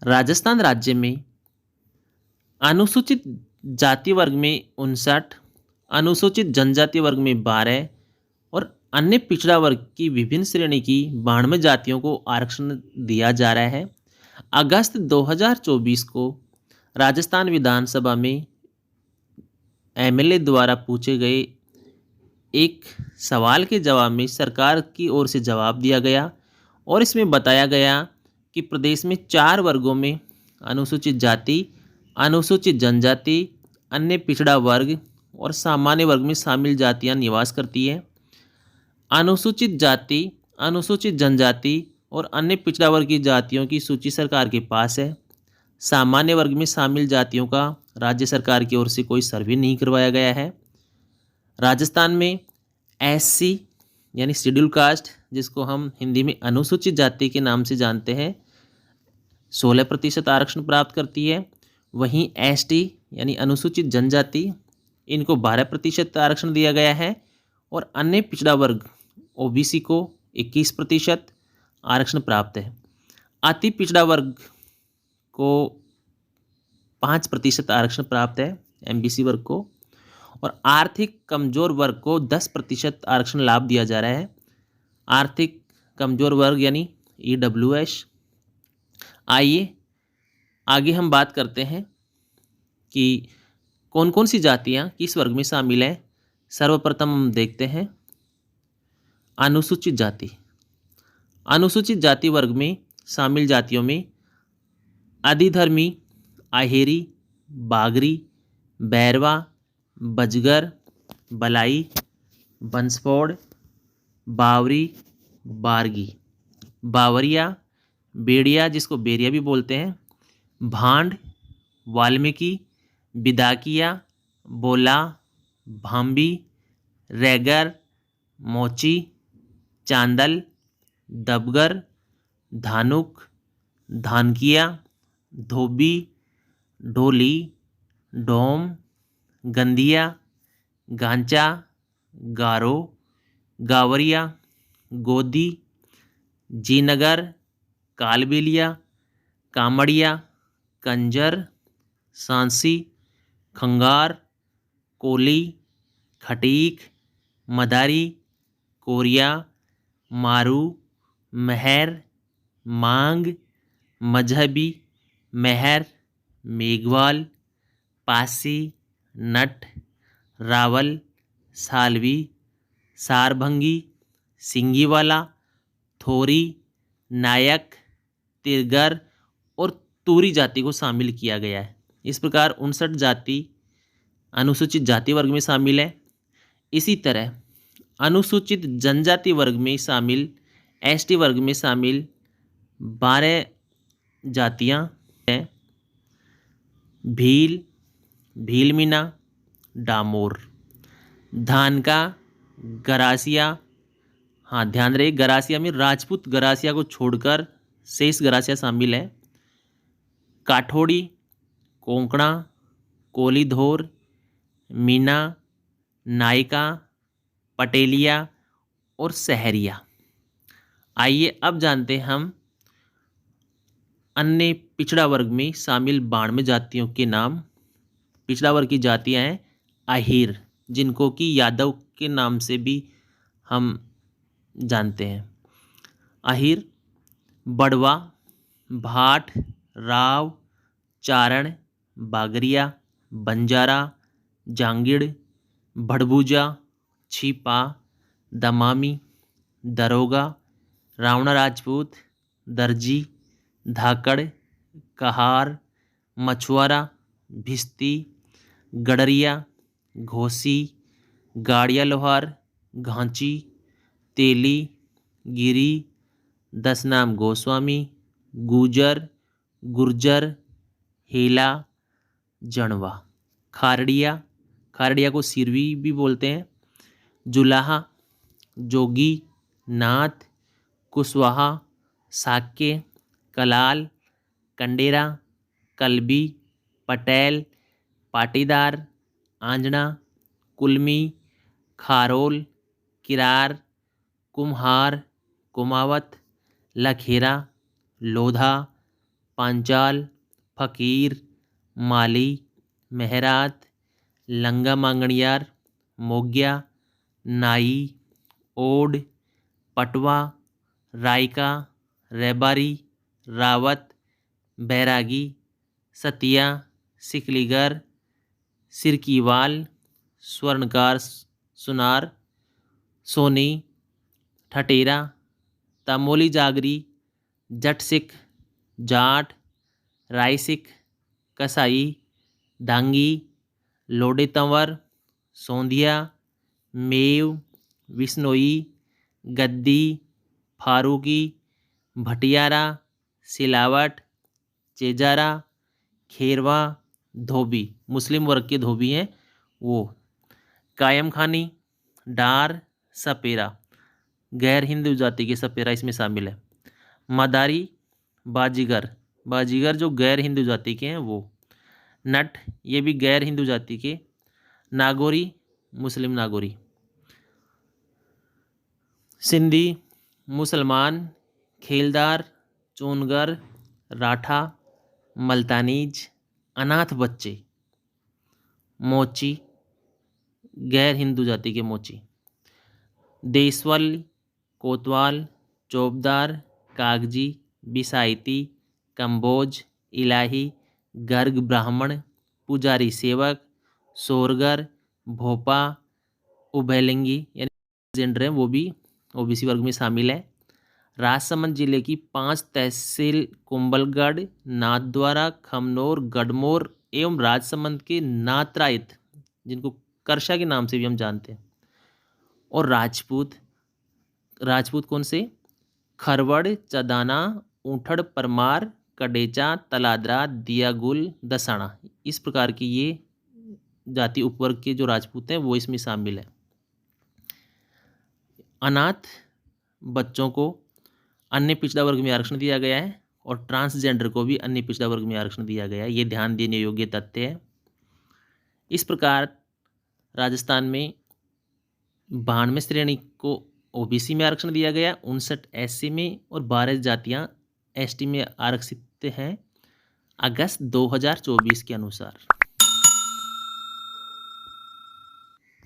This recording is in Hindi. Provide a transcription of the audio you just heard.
राजस्थान राज्य में अनुसूचित जाति वर्ग में 59, अनुसूचित जनजाति वर्ग में 12 और अन्य पिछड़ा वर्ग की विभिन्न श्रेणी की 92 जातियों को आरक्षण दिया जा रहा है। अगस्त 2024 को राजस्थान विधानसभा में एमएलए द्वारा पूछे गए एक सवाल के जवाब में सरकार की ओर से जवाब दिया गया और इसमें बताया गया कि प्रदेश में 4 वर्गों में अनुसूचित जाति, अनुसूचित जनजाति, अन्य पिछड़ा वर्ग और सामान्य वर्ग में शामिल जातियां निवास करती हैं। अनुसूचित जाति, अनुसूचित जनजाति और अन्य पिछड़ा वर्ग की जातियों की सूची सरकार के पास है। सामान्य वर्ग में शामिल जातियों का राज्य सरकार की ओर से कोई सर्वे नहीं करवाया गया है। राजस्थान में एससी यानी शेड्यूल कास्ट, जिसको हम हिंदी में अनुसूचित जाति के नाम से जानते हैं, 16% आरक्षण प्राप्त करती है। वहीं एसटी यानी अनुसूचित जनजाति, इनको 12% आरक्षण दिया गया है और अन्य पिछड़ा वर्ग ओबीसी को 21% आरक्षण प्राप्त है। अति पिछड़ा वर्ग को 5% आरक्षण प्राप्त है, एमबीसी वर्ग को, और आर्थिक कमजोर वर्ग को 10% आरक्षण लाभ दिया जा रहा है। आर्थिक कमजोर वर्ग यानी ईडब्ल्यूएस। आइए आगे हम बात करते हैं कि कौन कौन सी जातियां किस वर्ग में शामिल हैं। सर्वप्रथम हम देखते हैं अनुसूचित जाति। अनुसूचित जाति वर्ग में शामिल जातियों में अधिधर्मी, अहेरी, बागरी, बैरवा, बजगर, बलाई, बंसफोड़, बावरी, बारगी, बावरिया, बेड़िया जिसको बेरिया भी बोलते हैं, भांड, वाल्मीकि, बिदाकिया, बोला, भांबी, रैगर, मोची, चांदल, दबगर, धानुक, धानकिया, धोबी, ढोली, डोम, गंधिया, गांचा, गारो, गावरिया, गोदी, जीनगर, कालबेलिया, कामड़िया, कंजर, सांसी, खंगार, कोली, खटीक, मदारी, कोरिया, मारू, महर, मांग, मजहबी, महर, मेघवाल, पासी, नट, रावल, सालवी, सारभंगी, सिंगीवाला, थोरी, नायक, तिरगर और तूरी जाति को शामिल किया गया है। इस प्रकार 59 जाति अनुसूचित जाति वर्ग में शामिल है। इसी तरह अनुसूचित जनजाति वर्ग में शामिल, एसटी वर्ग में शामिल 12 जातियां हैं। भील, भीलमीना, डामोर, धानका, गरासिया। हाँ, ध्यान रहे गरासिया में राजपूत गरासिया को छोड़कर शेष गरासिया शामिल है। काठोड़ी, कोंकणा, कोलीधोर, मीना, नायका, पटेलिया और सहरिया। आइए अब जानते हैं हम अन्य पिछड़ा वर्ग में शामिल 92 जातियों के नाम। पिछड़ा वर्ग की जातियां हैं अहीर, जिनको कि यादव के नाम से भी हम जानते हैं। अहीर, बड़वा, भाट, राव, चारण, बागरिया, बंजारा, जांगिड़, भड़बूजा, छिपा, दमामी, दरोगा, रावणा राजपूत, दर्जी, धाकड़, कहार, मछुआरा, भिस्ती, गडरिया, घोसी, गाड़िया लोहार, घांची, तेली, गिरी, दसनाम गोस्वामी, गुजर, गुर्जर, हेला, जणवा, खारड़िया, खारड़िया को सिरवी भी बोलते हैं, जुलाहा, जोगी, नाथ, कुशवाहा, साक्य, कलाल, कंडेरा, कलबी, पटेल, पाटीदार, आंजना, कुलमी, खारोल, किरार, कुम्हार, कुमावत, लखेरा, लोधा, पांचाल, फकीर, माली, मेहरात, लंगा मांगणियार, मोग्या, नाई, ओड, पटवा, रायका, रेबारी, रावत, बैरागी, सतिया, सिकलीगर, सिरकीवाल, स्वर्णकार, सुनार, सोनी, ठटेरा, तमोली जागरी, जट सिख, जाट, राय सिख, कसाई, डांगी, लोडे तंवर, सोंधिया, मेव, विश्नोई, गद्दी, फारूकी, भटियारा, सिलावट, चेजारा, खेरवा, धोबी, मुस्लिम वर्ग के धोबी हैं वो, कायम खानी, डार, सपेरा, गैर हिंदू जाति के सपेरा इसमें शामिल है, मदारी, बाजीगर, बाजीगर जो गैर हिंदू जाति के हैं वो, नट ये भी गैर हिंदू जाति के, नागोरी, मुस्लिम नागोरी, सिंधी, मुसलमान, खेलदार, चोनगर, राठा, मल्तानीज, अनाथ बच्चे, मोची, गैर हिंदू जाति के मोची, देसवल, कोतवाल, चौबदार, कागजी, बिसाइती, कंबोज, इलाही, गर्ग ब्राह्मण, पुजारी सेवक, सोरगर, भोपा, उभयलिंगी यानी जेंडर है वो भी ओबीसी वर्ग में शामिल है। राजसमंद जिले की 5 तहसील कुंभलगढ़, नाथद्वारा, खमनोर, गढ़मोर एवं राजसमंद के नात्रायत जिनको करशा के नाम से भी हम जानते हैं, और राजपूत, राजपूत कौन से? खरवड़, चदाना, ऊंठड़, परमार, कडेचा, तलादरा, दियागुल, दसाना, इस प्रकार की ये जाति उपवर्ग के जो राजपूत हैं वो इसमें शामिल है। अनाथ बच्चों को अन्य पिछड़ा वर्ग में आरक्षण दिया गया है और ट्रांसजेंडर को भी अन्य पिछड़ा वर्ग में आरक्षण दिया गया है, ये ध्यान देने योग्य तथ्य है। इस प्रकार राजस्थान में 92 श्रेणी को ओबीसी में आरक्षण दिया गया, 59 एससी में और 12 जातियां एसटी में आरक्षित हैं अगस्त 2024 के अनुसार।